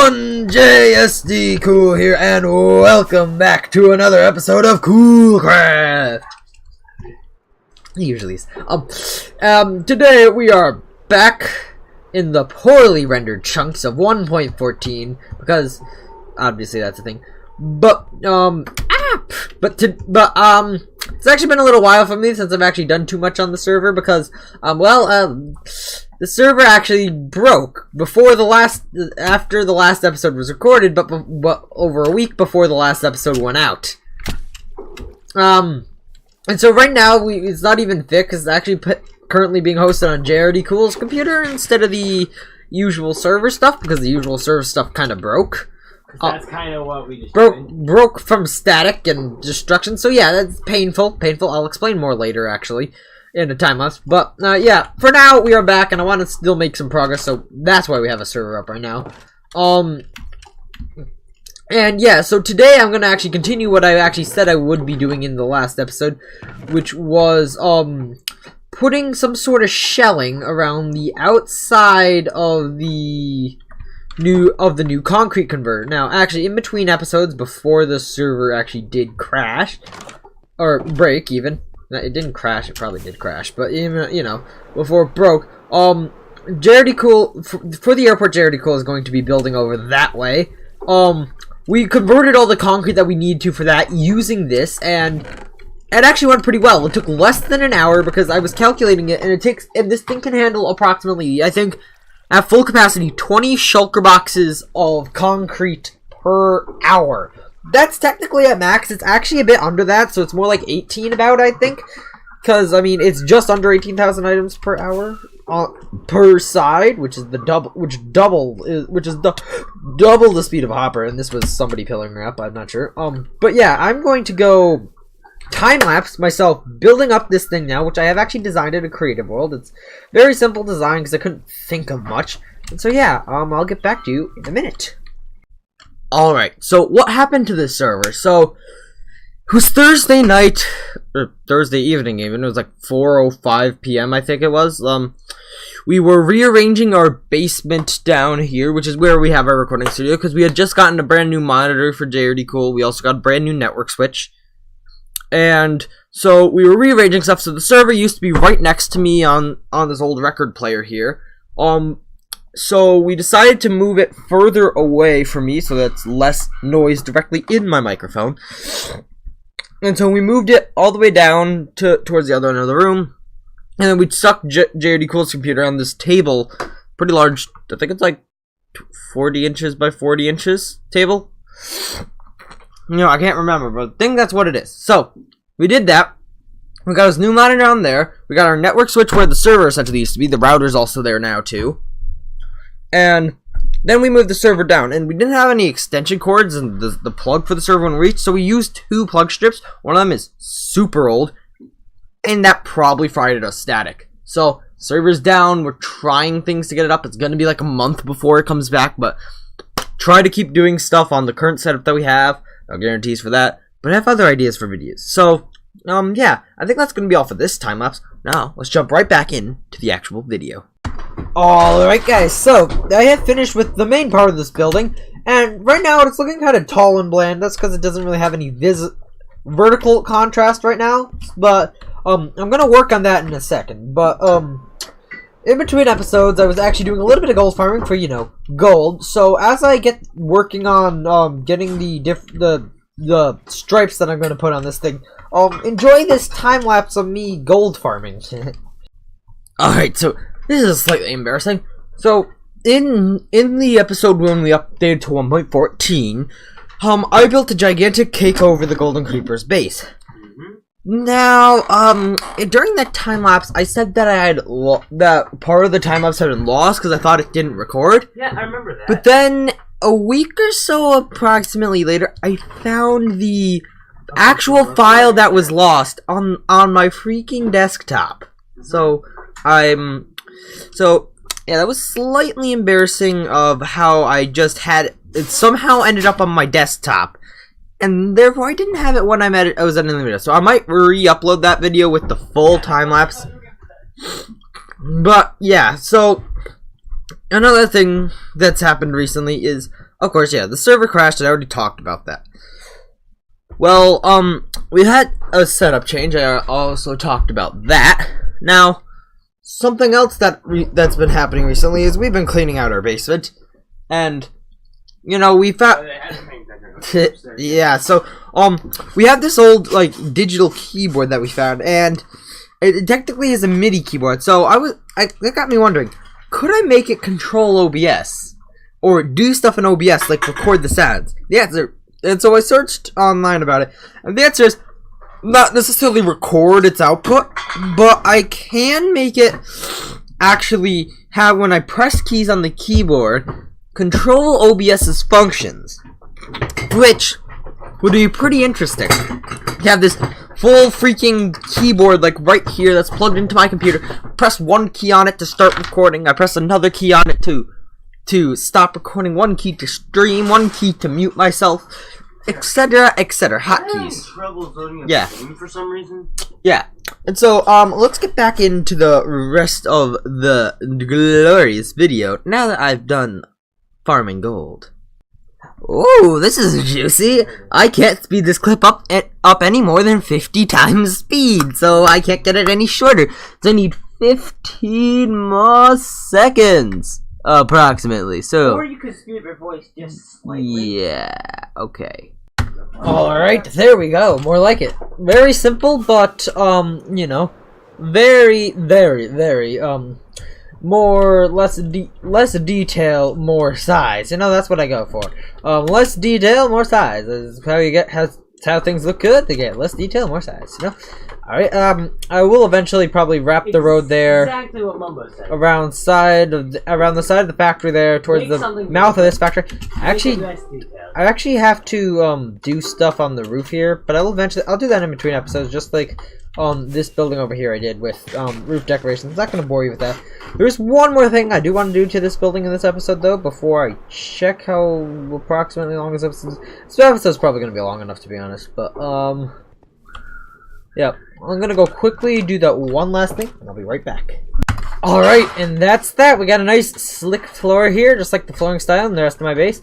everyone, JSD Cool here, and welcome back to another episode of Coolcraft. Usually, today we are back in the poorly rendered chunks of 1.14 because obviously that's a thing. But it's actually been a little while for me since I've actually done too much on the server because the server actually broke after the last episode was recorded, but over a week before the last episode went out. And so right now it's not even fixed. It's actually currently being hosted on JRD Cool's computer instead of the usual server stuff because the usual server stuff kind of broke. That's kind of what we just broke from static and destruction. So yeah, that's painful. I'll explain more later, actually, in a time lapse. But yeah, for now we are back, and I want to still make some progress. So that's why we have a server up right now. And yeah, so today I'm gonna actually continue what I actually said I would be doing in the last episode, which was putting some sort of shelling around the outside of the new concrete converter. Now, actually, in between episodes, before the server actually did crash or break, even it didn't crash. It probably did crash, but you know, before it broke, JRD Cool for the airport. JRD Cool is going to be building over that way. We converted all the concrete that we need to for that using this, and it actually went pretty well. It took less than an hour because I was calculating it, and this thing can handle approximately, I think, at full capacity, 20 shulker boxes of concrete per hour. That's technically at max. It's actually a bit under that, so it's more like 18 about, I think. Because, I mean, it's just under 18,000 items per hour per side, which is double the speed of a hopper. And this was somebody pillaring her up, I'm not sure. But yeah, I'm going to go time-lapse myself building up this thing now, which I have actually designed in a creative world. It's very simple design because I couldn't think of much. And so yeah, I'll get back to you in a minute. Alright, so what happened to this server? So, it was Thursday night, or Thursday evening even, it was like 4:05 p.m. I think it was. We were rearranging our basement down here, which is where we have our recording studio, because we had just gotten a brand new monitor for JRD Cool. We also got a brand new network switch. And so we were rearranging stuff. So the server used to be right next to me on this old record player here. So we decided to move it further away from me so that's less noise directly in my microphone. And so we moved it all the way down towards the other end of the room. And then we stuck JRD Cool's computer on this table, pretty large. I think it's like 40 inches by 40 inches table. No, I can't remember, but I think that's what it is. So, we did that. We got his new monitor on there. We got our network switch where the server essentially used to be. The router's also there now, too. And then we moved the server down. And we didn't have any extension cords and the plug for the server when we reached. So we used two plug strips. One of them is super old. And that probably fried us static. So, server's down. We're trying things to get it up. It's going to be like a month before it comes back. But try to keep doing stuff on the current setup that we have. No guarantees for that, but I have other ideas for videos. So, yeah, I think that's going to be all for this time-lapse. Now, let's jump right back into the actual video. Alright, guys, so I have finished with the main part of this building, and right now it's looking kind of tall and bland. That's because it doesn't really have any vertical contrast right now, but I'm going to work on that in a second. But, in between episodes, I was actually doing a little bit of gold farming for, you know, gold. So as I get working on getting the stripes that I'm going to put on this thing, enjoy this time lapse of me gold farming. All right, so this is slightly embarrassing. So in the episode when we updated to 1.14, I built a gigantic cake over the Golden Creeper's base. Now, during that time lapse, I said that I had that part of the time lapse had been lost because I thought it didn't record. Yeah, I remember that. But then a week or so approximately later, I found the actual file that was lost on my freaking desktop. So yeah, that was slightly embarrassing of how I just had it somehow ended up on my desktop. And therefore, I didn't have it when I was editing the video. So I might re-upload that video with the full time lapse. But yeah, so another thing that's happened recently is, of course, yeah, the server crashed. I already talked about that. Well, we had a setup change. I also talked about that. Now, something else that's been happening recently is we've been cleaning out our basement, and you know we found. Yeah, so we have this old like digital keyboard that we found, and it technically is a MIDI keyboard. So that got me wondering, could I make it control OBS or do stuff in OBS like record the sounds? The answer, and so I searched online about it, and the answer is not necessarily record its output, but I can make it actually have, when I press keys on the keyboard, control OBS's functions, which would be pretty interesting. You have this full freaking keyboard like right here that's plugged into my computer. Press one key on it to start recording. I press another key on it to stop recording, one key to stream, one key to mute myself, etc., etc. Hotkeys. Trouble loading Yeah. game for some reason. Yeah. And so let's get back into the rest of the glorious video now that I've done farming gold. Ooh, this is juicy. I can't speed this clip up any more than 50 times speed, so I can't get it any shorter. So I need 15 more seconds, approximately. So Or you could speed your voice just slightly. yeah, okay. Alright, there we go. More like it. Very simple, but, you know, very, less detail, more size. You know, that's what I go for. Less detail, more size. That's how you get, how things look good. They get less detail, more size, you know? Alright, I will eventually probably wrap the road there. Exactly what Mumbo said. Around the side of the factory there, towards the mouth of this factory. I actually have to do stuff on the roof here, but I'll do that in between episodes, just like this building over here I did with roof decorations. I'm not gonna bore you with that. There's one more thing I do want to do to this building in this episode though, before I check how approximately long this episode is. This episode's probably gonna be long enough, to be honest, but yeah, I'm gonna go quickly do that one last thing, and I'll be right back. Alright, and that's that. We got a nice slick floor here, just like the flooring style in the rest of my base.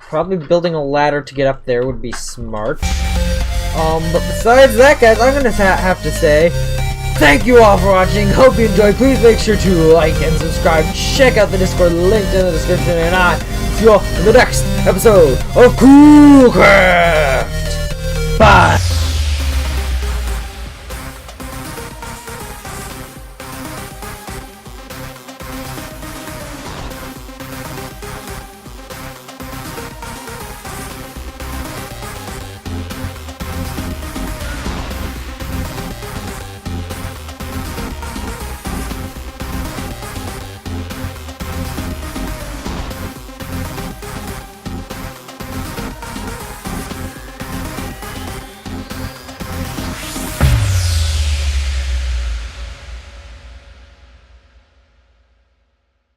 Probably building a ladder to get up there would be smart. But besides that, guys, I'm gonna have to say thank you all for watching. Hope you enjoyed. Please make sure to like and subscribe. Check out the Discord linked in the description, and I see you all in the next episode of Coolcraft. Bye.